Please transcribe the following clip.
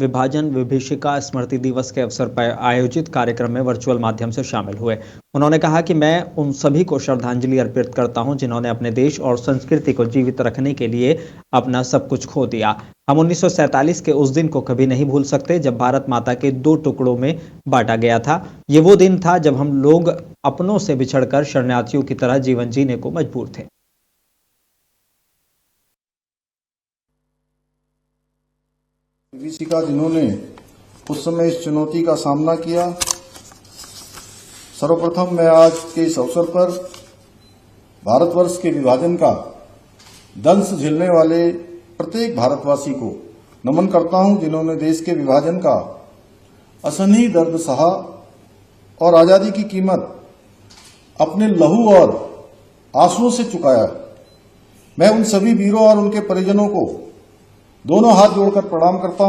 विभाजन विभीषिका स्मृति दिवस के अवसर पर आयोजित कार्यक्रम में वर्चुअल माध्यम से शामिल हुए। उन्होंने कहा कि मैं उन सभी को श्रद्धांजलि अर्पित करता हूं जिन्होंने अपने देश और संस्कृति को जीवित रखने के लिए अपना सब कुछ खो दिया। हम 1947 के उस दिन को कभी नहीं भूल सकते जब भारत माता के 2 टुकड़ों में बांटा गया था। ये वो दिन था जब हम लोग अपनों से बिछड़कर शरणार्थियों की तरह जीवन जीने को मजबूर थे। विभीषिका जिन्होंने उस समय इस चुनौती का सामना किया, सर्वप्रथम मैं आज के इस अवसर पर भारतवर्ष के विभाजन का दंश झेलने वाले प्रत्येक भारतवासी को नमन करता हूं, जिन्होंने देश के विभाजन का असहनीय दर्द सहा और आजादी की कीमत अपने लहू और आंसुओं से चुकाया। मैं उन सभी वीरों और उनके परिजनों को दोनों हाथ जोड़कर प्रणाम करता हूं।